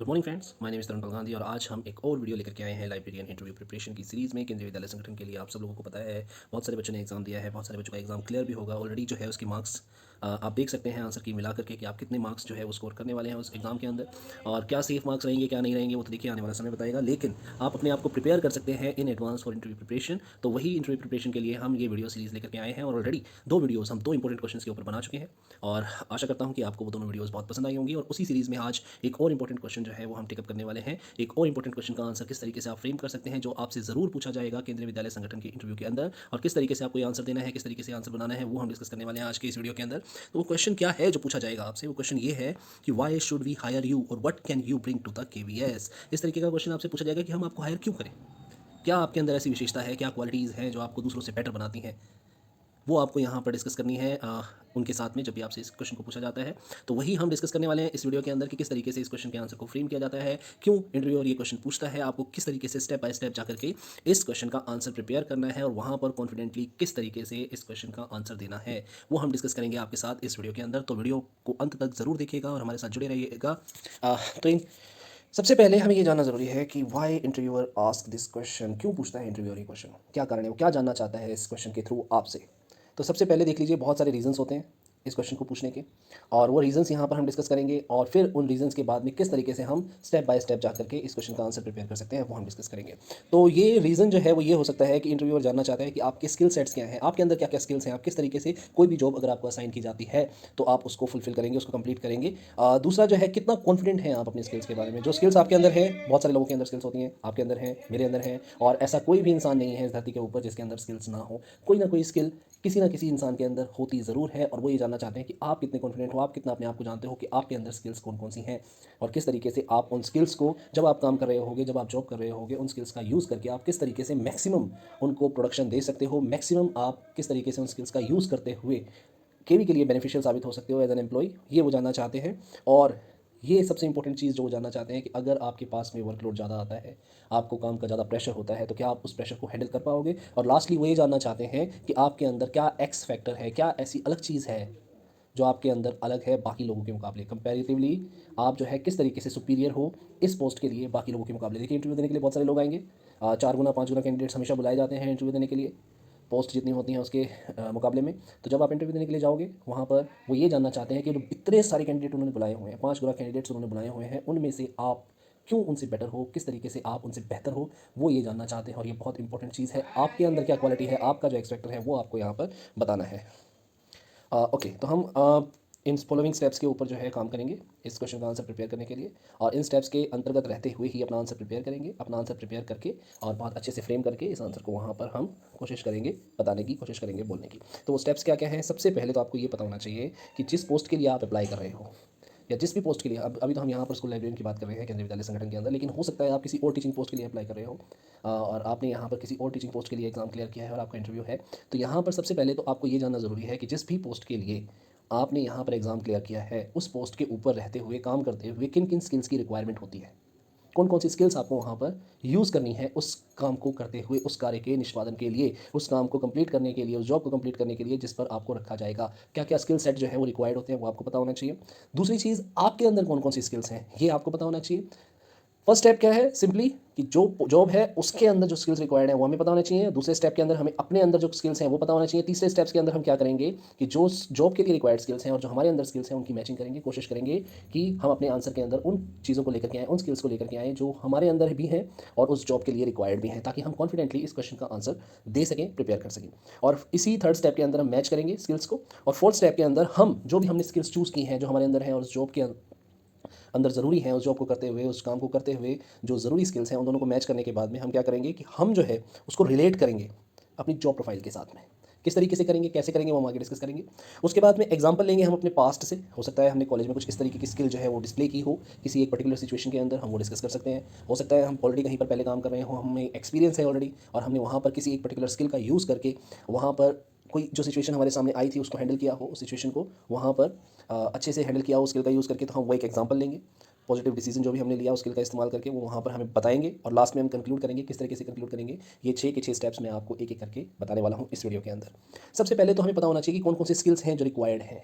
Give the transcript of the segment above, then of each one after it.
Good morning friends, my name is Tarun Gandhi और आज हम एक और वीडियो लेकर के आए हैं लाइब्रेरियन इंटरव्यू प्रिपरेशन की सीरीज़ में। केंद्रीय विद्यालय संगठन के लिए आप सब लोगों को पता है, बहुत सारे बच्चों ने एग्जाम दिया है, बहुत सारे बच्चों का एग्जाम क्लियर भी होगा ऑलरेडी। जो है उसकी मार्क्स आप देख सकते हैं आंसर की मिला करके कि आप कितने मार्क्स जो है वो स्कोर करने वाले हैं उस एग्ज़ाम के अंदर। और क्या सेफ मार्क्स रहेंगे क्या नहीं रहेंगे वो तो देखिए आने वाला समय बताएगा, लेकिन आप अपने आप को प्रिपेयर कर सकते हैं in advance for interview preparation. तो वही इंटरव्यू प्रिपरेशन के लिए हम ये वीडियो सीरीज़ लेकर के आए हैं और ऑलरेडी दो वीडियोज़ हम दो इंपॉर्टेंट क्वेश्चन के ऊपर बना चुके हैं और आशा करता हूँ कि आपको वो दोनों वीडियोज़ बहुत पसंद आई होंगी। और उसी सीरीज़ में आज एक और इंपॉर्टेंट क्वेश्चन जो है वो हम टेकअप करने वाले हैं। एक और इंपॉर्टेंट क्वेश्चन का आंसर किस तरीके से आप फ्रेम कर सकते हैं, जो आपसे ज़रूर पूछा जाएगा केंद्रीय विद्यालय संगठन के इंटरव्यू के अंदर, और किस तरीके से आपको ये आंसर देना है, किस तरीके से आंसर बनाना है, वो हम डिस्कस करने वाले हैं आज के इस वीडियो के अंदर। तो वो क्वेश्चन क्या है जो पूछा जाएगा आपसे, वो क्वेश्चन ये है कि why should we hire you और what can you bring to the KVS. इस तरीके का क्वेश्चन आपसे पूछा जाएगा कि हम आपको हायर क्यों करें, क्या आपके अंदर ऐसी विशेषता है, क्या क्वालिटीज़ हैं जो आपको दूसरों से बेटर बनाती हैं, वो आपको यहाँ पर डिस्कस करनी है उनके साथ में जब भी आपसे इस क्वेश्चन को पूछा जाता है। तो वही हम डिस्कस करने वाले हैं इस वीडियो के अंदर कि किस तरीके से इस क्वेश्चन के आंसर को फ्रेम किया जाता है, क्यों इंटरव्यूअर ये क्वेश्चन पूछता है, आपको किस तरीके से स्टेप बाय स्टेप जाकर के इस क्वेश्चन का आंसर प्रिपेयर करना है और वहाँ पर कॉन्फिडेंटली किस तरीके से इस क्वेश्चन का आंसर देना है, वो हम डिस्कस करेंगे आपके साथ इस वीडियो के अंदर। तो वीडियो को अंत तक ज़रूर देखिएगा और हमारे साथ जुड़े रहिएगा। तो इन सबसे पहले हमें ये जानना ज़रूरी है कि why interviewer ask this question, क्यों पूछता है इंटरव्यूअर ये क्वेश्चन, क्या कारण है, वो क्या जानना चाहता है इस क्वेश्चन के थ्रू आपसे। तो सबसे पहले देख लीजिए, बहुत सारे रीजंस होते हैं इस क्वेश्चन को पूछने के, और वो रीजंस यहाँ पर हम डिस्कस करेंगे और फिर उन रीजंस के बाद में किस तरीके से हम स्टेप बाय स्टेप जा करके इस क्वेश्चन का आंसर प्रिपेयर कर सकते हैं वो हम डिस्कस करेंगे। तो ये रीज़न जो है वो ये हो सकता है कि इंटरव्यूअर जानना चाहता है कि आपके स्किल सेट्स क्या हैं, आपके अंदर क्या क्या स्किल्स हैं, आप किस तरीके से कोई भी जॉब अगर आपको असाइन की जाती है तो आप उसको फुलफिल करेंगे, उसको कंप्लीट करेंगे। दूसरा जो है, कितना कॉन्फिडेंट हैं आप अपने स्किल्स के बारे में। जो स्किल्स आपके अंदर है, बहुत सारे लोगों के अंदर स्किल्स होती हैं, आपके अंदर हैं, मेरे अंदर हैं, और ऐसा कोई भी इंसान नहीं है इस धरती के ऊपर जिसके अंदर स्किल्स ना हो। कोई ना कोई स्किल किसी ना किसी इंसान के अंदर होती ज़रूर है, और वो ये जानना चाहते हैं कि आप कितने कॉन्फिडेंट हो, आप कितना अपने आप को जानते हो कि आपके अंदर स्किल्स कौन कौन सी हैं, और किस तरीके से आप उन स्किल्स को जब आप काम कर रहे होगे, जब आप जॉब कर रहे होगे, उन स्किल्स का यूज़ करके आप किस तरीके से मैक्सिमम उनको प्रोडक्शन दे सकते हो, मैक्सिमम आप किस तरीके से उन स्किल्स का यूज़ करते हुए केवी के लिए बेनिफिशियल साबित हो सकते हो एज एन एम्प्लॉय, ये वो जानना चाहते हैं। और ये सबसे इंपॉर्टेंट चीज़ जो वो जानना चाहते हैं कि अगर आपके पास में वर्कलोड ज़्यादा आता है, आपको काम का ज़्यादा प्रेशर होता है, तो क्या आप उस प्रेशर को हैंडल कर पाओगे। और लास्टली वो ये जानना चाहते हैं कि आपके अंदर क्या एक्स फैक्टर है, क्या ऐसी अलग चीज़ है जो आपके अंदर अलग है बाकी लोगों के मुकाबले, कंपैरेटिवली आप जो है किस तरीके से सुपीरियर हो इस पोस्ट के लिए बाकी लोगों के मुकाबले। देखिए, इंटरव्यू देने के लिए बहुत सारे लोग आएंगे, 4 गुना 5 गुना कैंडिडेट्स हमेशा बुलाए जाते हैं इंटरव्यू देने के लिए, पोस्ट जितनी होती हैं उसके मुकाबले में। तो जब आप इंटरव्यू देने के लिए जाओगे वहाँ पर वो ये जानना चाहते हैं कि जो इतने सारे कैंडिडेट उन्होंने बुलाए हुए हैं, 5 गुना कैंडिडेट्स उन्होंने बुलाए हुए हैं, उनमें से आप क्यों उनसे बेटर हो, किस तरीके से आप उनसे बेहतर हो, वो ये जानना चाहते हैं। और ये बहुत इंपॉर्टेंट चीज़ है, आपके अंदर क्या क्वालिटी है, आपका जो एक्सपेक्टर है वो आपको यहाँ पर बताना है। ओके, तो हम इन फॉलोइंग स्टेप्स के ऊपर जो है काम करेंगे इस क्वेश्चन का आंसर प्रिपेयर करने के लिए, और इन स्टेप्स के अंतर्गत रहते हुए ही अपना आंसर प्रिपेयर करेंगे। अपना आंसर प्रिपेयर करके और बहुत अच्छे से फ्रेम करके इस आंसर को वहाँ पर हम कोशिश करेंगे बताने की, कोशिश करेंगे बोलने की। तो वो स्टेप्स क्या क्या हैं, सबसे पहले तो आपको ये पता होना चाहिए कि जिस पोस्ट के लिए आप अप्लाई कर रहे हो या जिस भी पोस्ट के लिए, अब अभी तो हम यहाँ पर स्कूल लाइब्रेरियन की बात कर रहे हैं केंद्रीय विद्यालय संगठन के अंदर, लेकिन हो सकता है आप किसी और टीचिंग पोस्ट के लिए अप्लाई कर रहे हो और आपने यहाँ पर किसी और टीचिंग पोस्ट के लिए एग्जाम क्लियर किया है और आपका इंटरव्यू है। तो यहाँ पर सबसे पहले तो आपको ये जानना ज़रूरी है कि जिस भी पोस्ट के लिए आपने यहाँ पर एग्ज़ाम क्लियर किया है, उस पोस्ट के ऊपर रहते हुए, काम करते हुए किन किन स्किल्स की रिक्वायरमेंट होती है, कौन कौन सी स्किल्स आपको वहाँ पर यूज़ करनी है उस काम को करते हुए, उस कार्य के निष्पादन के लिए, उस काम को कंप्लीट करने के लिए, उस जॉब को कंप्लीट करने के लिए जिस पर आपको रखा जाएगा। क्या क्या स्किल सेट जो है वो रिक्वायर्ड होते हैं, वो आपको पता होना चाहिए। दूसरी चीज़, आपके अंदर कौन कौन सी स्किल्स हैं ये आपको पता होना चाहिए। फर्स्ट स्टेप क्या है, सिंपली कि जो जॉब है उसके अंदर जो स्किल्स रिक्वायर्ड है वो हमें पता होना चाहिए। दूसरे स्टेप के अंदर हमें अपने अंदर जो स्किल्स हैं वो पता होना चाहिए। तीसरे स्टेप्स के अंदर हम क्या करेंगे कि जो जॉब के लिए रिक्वायर्ड स्किल्स हैं और जो हमारे अंदर स्किल्स हैं उनकी मैचिंग करेंगे, कोशिश करेंगे कि हम अपने आंसर के अंदर उन चीज़ों को लेकर के आएँ, उन स्किल्स को लेकर के आएँ जो हमारे अंदर भी हैं और उस जॉब के लिए रिक्वायर्ड भी हैं, ताकि हम कॉन्फिडेंटली इस क्वेश्चन का आंसर दे सकें, प्रिपेयर कर सकें। और इसी थर्ड स्टेप के अंदर हम मैच करेंगे स्किल्स को, और फोर्थ स्टेप के अंदर हम जो भी हमने स्किल्स चूज़ की हैं जो हमारे अंदर हैं और उस जॉब के अंदर ज़रूरी है, उस जॉब को करते हुए, उस काम को करते हुए जो ज़रूरी स्किल्स हैं, उन दोनों को मैच करने के बाद में हम क्या करेंगे कि हम जो है उसको रिलेट करेंगे अपनी जॉब प्रोफाइल के साथ में। किस तरीके से करेंगे, कैसे करेंगे, वो हम आगे डिस्कस करेंगे। उसके बाद में एग्जांपल लेंगे हम अपने पास्ट से। हो सकता है हमने कॉलेज में कुछ इस तरीके की स्किल जो है वो डिस्प्ले की हो किसी एक पर्टिकुलर सिचुएशन के अंदर, हम वो डिस्कस कर सकते हैं। हो सकता है हम ऑलरेडी कहीं पर पहले काम कर रहे हो, हमें एक्सपीरियंस है ऑलरेडी, और हमने वहाँ पर किसी एक पर्टिकुलर स्किल का यूज़ करके वहाँ पर कोई जो सिचुएशन हमारे सामने आई थी उसको हैंडल किया हो, उस सिचुएशन को वहाँ पर अच्छे से हैंडल किया हो स्किल का यूज़ करके, तो हम वो एक एग्जांपल लेंगे। पॉजिटिव डिसीजन जो भी हमने लिया उस स्किल का इस्तेमाल करके वो वहाँ पर हमें बताएंगे, और लास्ट में हम कंक्लूड करेंगे। किस तरीके से कंक्लूड करेंगे, ये 6 के 6 स्टेप्स मैं आपको एक एक करके बताने वाला हूँ इस वीडियो के अंदर। सबसे पहले तो हमें पता होना चाहिए कि कौन कौन सी स्किल्स हैं जो रिक्वायर्ड हैं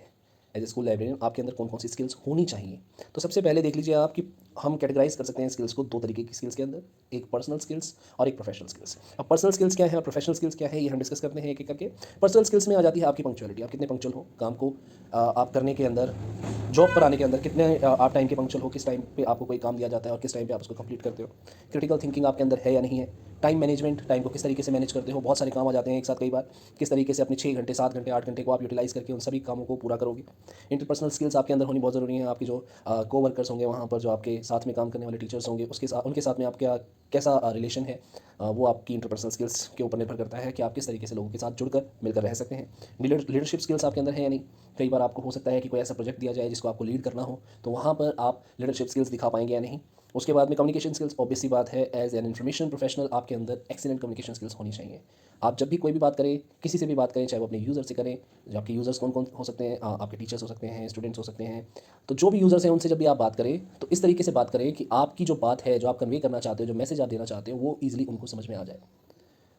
एज ए स्कूल लाइब्रेरियन आपके अंदर कौन कौन सी स्किल्स होनी चाहिए। तो सबसे पहले देख लीजिए आप कि हम कैटेगराइज कर सकते हैं स्किल्स को दो तरीके की स्किल्स के अंदर, एक पर्सनल स्किल्स और एक प्रोफेशनल स्किल्स। अब पर्सनल स्किल्स क्या है और प्रोफेशनल स्किल्स क्या है, ये हम डिस्कस करते हैं एक एक करके। पर्सनल स्किल्स में आ जाती है आपकी पंक्चुअलिटी, आप कितने पंक्चुअल हो काम को आप करने के अंदर, जॉब पर आने के अंदर कितने आप टाइम के पंक्चुअल हो, किस टाइम पे आपको कोई काम दिया जाता है और किस टाइम पे आप उसको कंप्लीट करते हो। क्रिटिकल थिंकिंग आपके अंदर है या नहीं है। टाइम मैनेजमेंट, टाइम को किस तरीके से मैनेज करते हो, बहुत सारे काम आ जाते हैं एक साथ कई बार, किस तरीके से अपने 6 घंटे 7 घंटे 8 घंटे को आप यूटिलाइज़ करके उन सभी कामों को पूरा करोगे। इंटरपर्सनल स्किल्स आपके अंदर होनी बहुत ज़रूरी है। आपकी जो को वर्कर्स होंगे वहाँ पर, जो आपके साथ में काम करने वाले टीचर्स होंगे, उसके साथ उनके साथ में आपका कैसा रिलेशन है, वो आपकी इंटरपर्सनल स्किल्स के ऊपर निर्भर करता है कि आप किस तरीके से लोगों के साथ जुड़कर मिलकर रह सकते हैं। लीडरशिप स्किल्स आपके अंदर है या नहीं। कई बार आपको हो सकता है कि कोई ऐसा प्रोजेक्ट दिया जाए जिसको आपको लीड करना हो, तो वहाँ पर आप लीडरशिप स्किल्स दिखा पाएंगे या नहीं। उसके बाद में कम्युनिकेशन स्किल्स, ऑब्वियस सी बात है, एज एन इन्फॉर्मेशन प्रोफेशनल आपके अंदर एक्सीलेंट कम्युनिकेशन स्किल्स होनी चाहिए। आप जब भी कोई भी बात करें, किसी से भी बात करें, चाहे वो अपने यूज़र से करें, जो आपके यूज़र्स कौन कौन हो सकते हैं, आपके टीचर्स हो सकते हैं, स्टूडेंट्स हो सकते हैं, तो जो भी यूज़र्स हैं उनसे जब भी आप बात करें तो इस तरीके से बात करें कि आपकी जो बात है, जो आप कन्वे करना चाहते हो, जो मैसेज आप देना चाहते हो, वो ईजिली उनको समझ में आ जाए।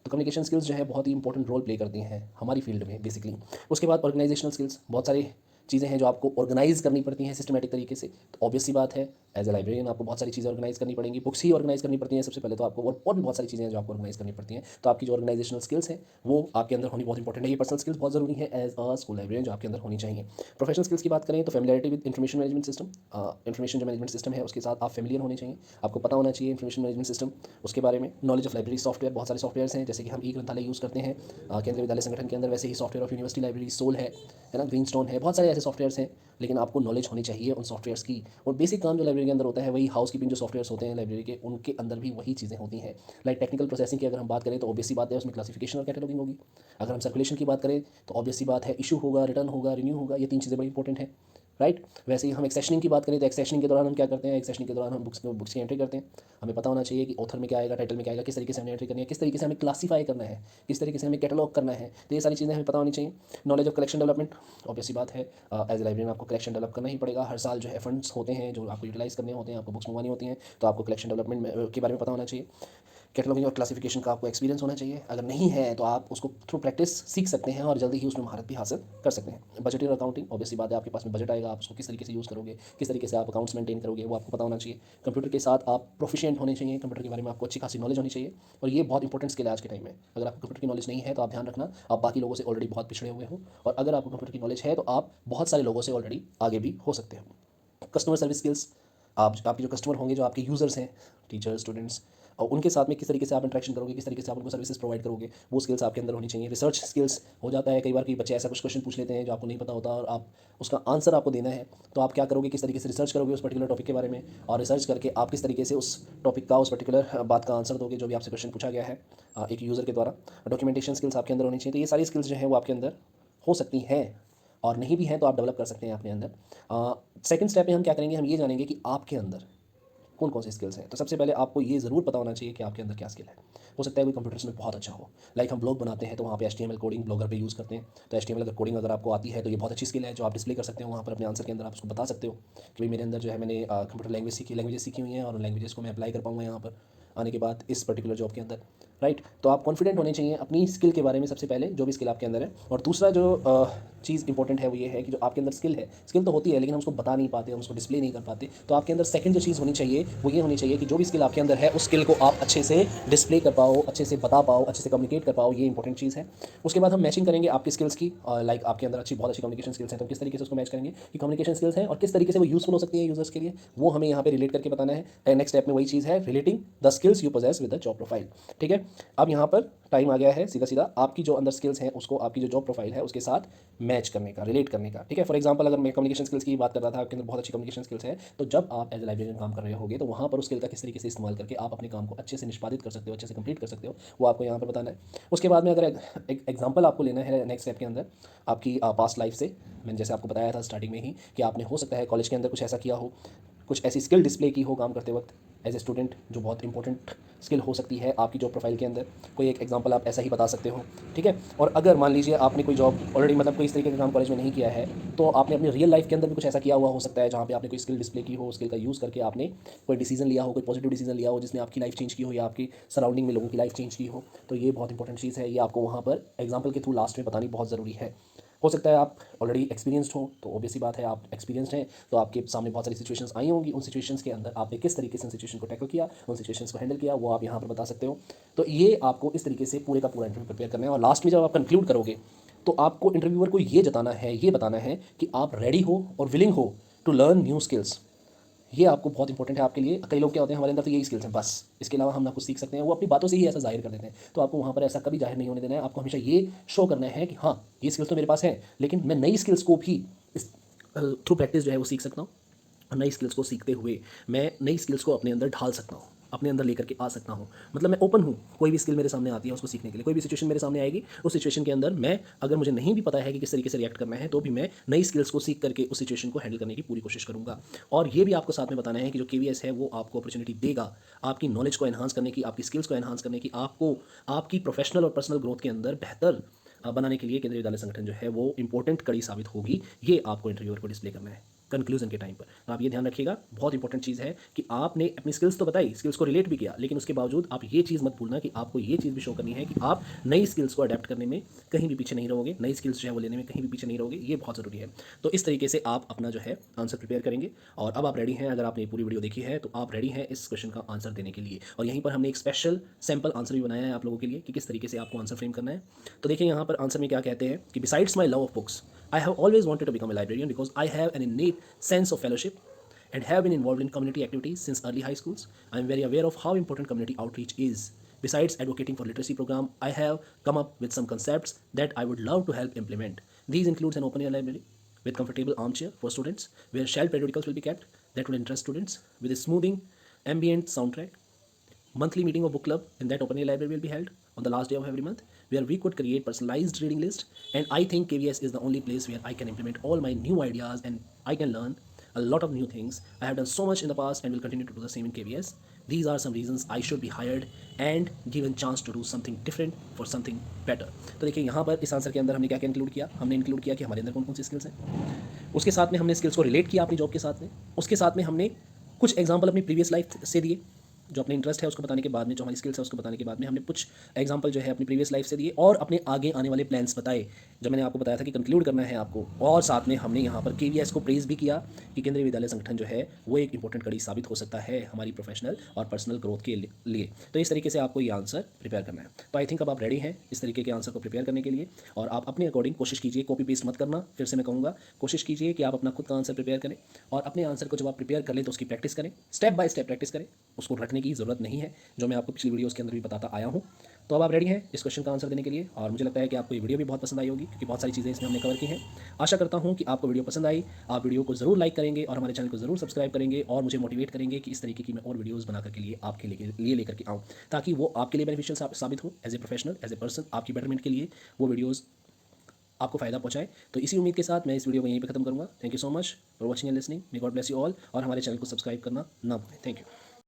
तो कम्युनिकेशन स्किल्स जो है बहुत ही इंपॉर्टेंट रोल प्ले करती हैं हमारी फील्ड में बेसिकली। उसके बाद ऑर्गेनाइजेशनल स्किल्स, बहुत सारी चीज़ें हैं जो आपको ऑर्गेनाइज करनी पड़ती हैं सिस्टमेटिक तरीके से। तो ऑब्वियस सी बात है, एज ए लाइब्रेरियन आपको बहुत सारी चीज़ें ऑर्गेनाइज करनी पड़ेंगी, बुक्स ही ऑर्गेनाइज करनी पड़ती हैं सबसे पहले तो आपको, और भी बहुत सारी चीज़ें हैं जो आपको ऑर्गेनाइज करनी पड़ती हैं। तो आपकी जो ऑर्गेनाइजेशनल स्किल्स हैं वो आपके अंदर होनी बहुत इंपॉर्टेंट है। ये पर्सनल स्किल्स बहुत ज़रूरी है एज अ स्कूल लाइब्रेरियन जो आपके अंदर होनी चाहिए। प्रोफेशनल स्किल्स की बात करें तो familiarity with information management system, information जो मैनेजमेंट सिस्टम है उसके साथ आप फेमिलियर होने चाहिए, आपको पता होना चाहिए इन्फॉर्मेशन मैनेजमेंट सिस्टम। उसके बारे में नॉलेज ऑफ लाइब्रेरी सॉफ्टवेयर, बहुत सारे सॉफ्टवेयर्स हैं जैसे कि हम ई ग्रंथालय यूज़ करते हैं केंद्रीय विद्यालय संगठन के अंदर, वैसे ही software of university library SOUL है ना, ग्रीनस्टोन है, बहुत सारे ऐसे सॉफ्टवेयर्स हैं। लेकिन आपको नॉलेज होनी चाहिए उन सॉफ्टवेयर्स की। और बेसिक काम जो लाइब्रेरी के अंदर होता है वही हाउस कीपिंग जो सॉफ्टवेयर्स होते हैं लाइब्रेरी के, उनके अंदर भी वही चीज़ें होती हैं। लाइक टेक्निकल प्रोसेसिंग की अगर हम बात करें तो ऑब्वियस सी बात है उसमें क्लासिफिकेशन और कैटलॉगिंग होगी। अगर हम सर्कुलेशन की बात करें तो ऑब्वियस सी बात है इशू होगा, रिटर्न होगा, रिन्यू होगा, ये 3 चीज़ें बड़ी इंपॉर्टेंट हैं। राइट। वैसे ही हम एक्सेशनिंग की बात करें तो एक्सेशनिंग के दौरान हम क्या करते हैं, एक्सेशनिंग के दौरान हम बुक्स की एंट्री करते हैं। हमें पता होना चाहिए कि ऑथर में क्या आएगा, टाइटल में क्या आएगा, किस तरीके से हमें एंट्री करनी है, किस तरीके से हमें क्लासीफाई करना है, किस तरीके से हमें कैटलॉग करना है, तो ये सारी चीज़ें हमें पता होनी चाहिए। Knowledge of collection development, obviously बात है एज ए लाइब्रेरियन आपको कलेक्शन डेवलप करना ही पड़ेगा। हर साल जो है फंड्स होते हैं जो आपको यूटिलाइज करने होते हैं, आपको बुक्स मंगवानी होती हैं, तो आपको कलेक्शन डेवलपमेंट के बारे में पता होना चाहिए। कैटलॉगिंग और क्लासिफिकेशन का आपको एक्सपीरियंस होना चाहिए, अगर नहीं है तो आप उसको थ्रू प्रैक्टिस सीख सकते हैं और जल्दी ही उसमें महारत भी हासिल कर सकते हैं। बजटिंग और अकाउंटिंग, ऑब्वियसली बात है आपके पास में बजट आएगा, आप उसको किस तरीके से यूज़ करोगे, किस तरीके से आप अकाउंट्स मेंटेन करोगे, वो आपको पता होना चाहिए। कंप्यूटर के साथ आप प्रोफिशिएंट होने चाहिए, कंप्यूटर के बारे में आपको अच्छी खासी नॉलेज होनी चाहिए, और ये बहुत इंपॉर्टेंट स्किल है आज के टाइम में। अगर आपको कंप्यूटर की नॉलेज नहीं है तो आप ध्यान रखना आप बाकी लोगों से ऑलरेडी बहुत पिछड़े हुए हो, और अगर आपको कंप्यूटर की नॉलेज है तो आप बहुत सारे लोगों से ऑलरेडी आगे भी हो सकते हो। कस्टमर सर्विस स्किल्स, आप आपके जो कस्टमर होंगे, जो आपके यूज़र्स हैं, टीचर्स, स्टूडेंट्स, और उनके साथ में किस तरीके से आप इंटरेक्शन करोगे, किस तरीके से आप उनको सर्विसेज प्रोवाइड करोगे, वो स्किल्स आपके अंदर होनी चाहिए। रिसर्च स्किल्स, हो जाता है कई बार कि बच्चे ऐसा कुछ क्वेश्चन पूछ लेते हैं जो आपको नहीं पता होता और आप उसका आंसर आपको देना है, तो आप क्या करोगे, किस तरीके से रिसर्च करोगे उस पर्टिकुलर टॉपिक के बारे में, और रिसर्च करके आप किस तरीके से उस टॉपिक का, उस पर्टिकुलर बात का आंसर दोगे जो भी आपसे क्वेश्चन पूछा गया है एक यूज़र के द्वारा। डॉक्यूमेंटेशन स्किल्स आपके अंदर होनी चाहिए। तो ये सारी स्किल्स जो है वो आपके अंदर हो सकती हैं, और नहीं भी हैं तो आप डेवलप कर सकते हैं अपने अंदर। सेकंड स्टेप में हम क्या करेंगे, हम ये जानेंगे कि आपके अंदर कौन कौन सी स्किल्स हैं। तो सबसे पहले आपको ये ज़रूर पता होना चाहिए कि आपके अंदर क्या स्किल है। हो सकता है कोई कंप्यूटर्स में बहुत अच्छा हो, लाइक हम ब्लॉग बनाते हैं तो वहाँ पे HTML कोडिंग ब्लॉगर पे यूज़ करते हैं, तो HTML अगर कोडिंग अगर आपको आती है तो ये बहुत अच्छी स्किल है जो आप डिस्प्ले कर सकते हो वहाँ पर अपने आंसर के अंदर। आप उसको बता सकते हो कि भाई मेरे अंदर जो है मैंने कंप्यूटर लैंग्वेजेस सीखी हुई हैं और लैंग्वेजेस को मैं अप्लाई कर पाऊँगा यहाँ पर आने के बाद इस पर्टिकुलर जॉब के अंदर। राइट। तो आप कॉन्फिडेंट होने चाहिए अपनी स्किल के बारे में सबसे पहले, जो भी स्किल आपके अंदर है। और दूसरा जो चीज़ इंपॉर्टेंट है वो ये है कि जो आपके अंदर स्किल है, स्किल तो होती है लेकिन हम उसको बता नहीं पाते, हम उसको डिस्प्ले नहीं कर पाते। तो आपके अंदर सेकंड जो चीज़ होनी चाहिए वो ये होनी चाहिए कि जो भी स्किल आपके अंदर है उस स्किल को आप अच्छे से डिस्प्ले कर पाओ, अच्छे से बता पाओ, अच्छे से कम्युनिकेट कर पाओ, ये इंपॉर्टेंट चीज़ है। उसके बाद हम मैचिंग करेंगे आपकी स्किल्स की, लाइक आपके अंदर बहुत अच्छी कम्युनिकेशन स्किल्स हैं तो किस तरीके से उसको मैच करेंगे कि कम्युनिकेशन स्किल्स हैं और किस तरीके से वो यूज़फुल हो सकती है यूजर्स के लिए, वो हमें यहाँ पे रिलेट करके बताना है। नेक्स्ट स्टेप में वही चीज़ है, relating the skills you possess with the job profile. ठीक है। अब यहाँ पर टाइम आ गया है सीधा सीधा आपकी जो अंदर स्किल्स हैं उसको आपकी जो जॉब प्रोफाइल है उसके साथ मैच करने का, रिलेट करने का। ठीक है। फॉर एग्जांपल अगर मैं कम्युनिकेशन स्किल्स की बात कर रहा था, आपके अंदर बहुत अच्छी कम्युनिकेशन स्किल्स है, तो जब आप एज ए लाइब्रेरियन काम कर रहे होगे तो वहाँ पर उस स्किल का किस तरीके से इस्तेमाल करके आप अपने काम को अच्छे से निष्पादित कर सकते हो, अच्छे से कंप्लीट कर सकते हो, वो आपको यहाँ पर बताना है। उसके बाद में अगर एक एग्जाम्पल आपको लेना है नेक्स्ट स्टेप के अंदर आपकी पास्ट लाइफ से, मैंने जैसे आपको बताया था स्टार्टिंग में ही कि आपने हो सकता है कॉलेज के अंदर कुछ ऐसा किया हो, कुछ ऐसी स्किल डिस्प्ले की हो काम करते वक्त एज ए स्टूडेंट, जो बहुत इंपॉर्टेंट स्किल हो सकती है आपकी जॉब प्रोफाइल के अंदर। कोई एक एग्जांपल आप ऐसा ही बता सकते हो। ठीक है। और अगर मान लीजिए आपने कोई जॉब ऑलरेडी मतलब कोई इस तरीके का काम कॉलेज में नहीं किया है, तो आपने अपनी रियल लाइफ के अंदर भी कुछ ऐसा किया हुआ हो सकता है जहाँ पे आपने कोई स्किल डिस्प्ले की हो, स्किल का यूज़ करके आपने कोई डिसीजन लिया हो, कोई पॉजिटिव डिसीजन लिया हो जिसने आपकी लाइफ चेंज की हो या आपकी सराउंडिंग में लोगों की लाइफ चेंज की हो। तो ये बहुत इंपॉर्टेंट चीज़ है, ये आपको वहाँ पर एग्जाम्पल के थ्रू लास्ट में बतानी बहुत ज़रूरी है। हो सकता है आप ऑलरेडी एक्सपीरियंस्ड हो, तो ऑब्वियस सी बात है आप एक्सपीरियंस्ड हैं, तो आपके सामने बहुत सारी सिचुएशंस आई होंगी। उन सिचुएशंस के अंदर आपने किस तरीके से उन सिचुएशन को टैकल किया, उन सिचुएशंस को हैंडल किया, वो आप यहाँ पर बता सकते हो। तो ये आपको इस तरीके से पूरे का पूरा इंटरव्यू प्रिपेयर करना है, और लास्ट में जब आप कंक्लूड करोगे तो आपको इंटरव्यूअर को ये जताना है, ये बताना है कि आप रेडी हो और विलिंग हो टू लर्न न्यू स्किल्स। ये आपको बहुत इंपॉर्टेंट है आपके लिए। कई लोग क्या होते हैं, हमारे अंदर तो यही स्किल्स हैं बस, इसके अलावा हम ना कुछ सीख सकते हैं, वो अपनी बातों से ही ऐसा जाहिर कर देते हैं। तो आपको वहाँ पर ऐसा कभी जाहिर नहीं होने देना है। आपको हमेशा ये शो करना है कि हाँ, ये स्किल्स तो मेरे पास है, लेकिन मैं नई स्किल्स को भी इस थ्रू प्रैक्टिस जो है वो सीख सकता हूँ, और नई स्किल्स को सीखते हुए मैं नई स्किल्स को अपने अंदर ढाल सकता हूँ, अपने अंदर लेकर के आ सकता हूँ। मतलब मैं ओपन हूँ, कोई भी स्किल मेरे सामने आती है उसको सीखने के लिए। कोई भी सिचुएशन मेरे सामने आएगी, उस सिचुएशन के अंदर मैं, अगर मुझे नहीं भी पता है कि किस तरीके से रिएक्ट करना है, तो भी मैं नई स्किल्स को सीख करके उस सिचुएशन को हैंडल करने की पूरी कोशिश करूँगा। और ये भी आपको साथ में बताना है कि जो KVS है वो आपको अपॉर्चुनिटी देगा आपकी नॉलेज को एनहांस करने की, आपकी स्किल्स को एनहांस करने की, आपको आपकी प्रोफेशनल और पर्सनल ग्रोथ के अंदर बेहतर बनाने के लिए केंद्रीय विद्यालय संगठन जो है वो इंपॉर्टेंट कड़ी साबित होगी। ये आपको इंटरव्यूअर को डिस्प्ले करना है कंक्लूजन के टाइम पर। तो आप ये ध्यान रखिएगा, बहुत इंपॉर्टेंट चीज़ है कि आपने अपनी स्किल्स तो बताई, स्किल्स को रिलेट भी किया, लेकिन उसके बावजूद आप ये चीज़ मत भूलना कि आपको ये चीज़ भी शो करनी है कि आप नई स्किल्स को अडेप्ट करने में कहीं भी पीछे नहीं रहोगे, नई स्किल्स जो है वो लेने में कहीं भी पीछे नहीं रहोगे। ये बहुत ज़रूरी है। तो इस तरीके से आप अपना जो है आंसर प्रिपेयर करेंगे, और अब आप रेडी हैं। अगर आपने पूरी वीडियो देखी है तो आप रेडी हैं इस क्वेश्चन का आंसर देने के लिए। और यहीं पर हमने एक स्पेशल सैम्पल आंसर भी बनाया है आप लोगों के लिए कि किस तरीके से आपको आंसर फ्रेम करना है। तो देखिए यहाँ पर आंसर में क्या कहते हैं कि besides my love of books, I have always wanted to become a librarian because I have an innate sense of fellowship and have been involved in community activities since early high schools. I am very aware of how important community outreach is. Besides advocating for literacy program, I have come up with some concepts that I would love to help implement. These includes an open air library with comfortable armchair for students, where shelf periodicals will be kept that will interest students, with a smoothing ambient soundtrack. Monthly meeting of book club in that open air library will be held on the last day of every month, where we could create personalized reading list. And I think KVS is the only place where I can implement all my new ideas and I can learn a lot of new things. I have done so much in the past and will continue to do the same in KVS. These are some reasons I should be hired and given chance to do something different for something better. तो देखिए यहाँ पर इस answer के अंदर हमने क्या क्या इंक्लूड किया। हमने इंक्लूड किया कि हमारे अंदर कौन कौन सी स्किल्स हैं, उसके साथ में हमने स्किल्स को रिलेट किया अपनी जॉब के साथ में, उसके साथ में हमने कुछ एग्जाम्पल अपनी प्रीवियस लाइफ से दिए, जो अपने इंटरेस्ट है उसको बताने के बाद में, जो हमारी स्किल्स है उसको बताने के बाद में हमने कुछ एग्जांपल जो है अपनी प्रीवियस लाइफ से दिए, और अपने आगे आने वाले प्लान्स बताए, जो मैंने आपको बताया था कि कंक्लूड करना है आपको। और साथ में हमने यहाँ पर KVS को प्रेज़ भी किया कि केंद्रीय विद्यालय संगठन जो है वो एक इंपॉर्टेंट कड़ी साबित हो सकता है हमारी प्रोफेशनल और पर्सनल ग्रोथ के लिए। तो इस तरीके से आपको ये आंसर प्रिपेयर करना है। तो आई थिंक अब आप रेडी हैं इस तरीके के आंसर को प्रिपेयर करने के लिए, और आप अपने अकॉर्डिंग कोशिश कीजिए, कॉपी पेस्ट मत करना। फिर से मैं कहूँगा, कोशिश कीजिए कि आप अपना खुद का आंसर प्रिपेयर करें, और अपने आंसर को जब आप प्रिपेयर कर लें तो उसकी प्रैक्टिस करें, स्टेप बाय स्टेप प्रैक्टिस करें, उसको रटने की ज़रूरत नहीं है, जो मैं आपको पिछली वीडियोस के अंदर भी बताता आया हूँ। तो अब आप रेडी हैं इस क्वेश्चन का आंसर देने के लिए, और मुझे लगता है कि आपको ये वीडियो भी बहुत पसंद आई होगी, क्योंकि बहुत सारी चीज़ें इसमें हमने कवर की हैं। आशा करता हूँ कि आपको वीडियो पसंद आई। आप वीडियो को ज़रूर लाइक करेंगे और हमारे चैनल को ज़रूर सब्सक्राइब करेंगे, और मुझे मोटिवेट करेंगे कि इस तरीके की मैं और वीडियोज़ बना करके लिए आपके लिए लेकर के आऊँ, ताकि वो आपके लिए बेनिफिशियल साबित हो, as a professional, as a person, आपकी बेटरमेंट के लिए वो वीडियोज़ आपको फ़ायदा पहुंचाए। तो इसी उम्मीद के साथ मैं इस वीडियो को यहीं पे खत्म करूँगा। Thank you so much for watching and listening. May God bless you all, और हमारे चैनल को सब्सक्राइब करना ना भूलें। Thank you.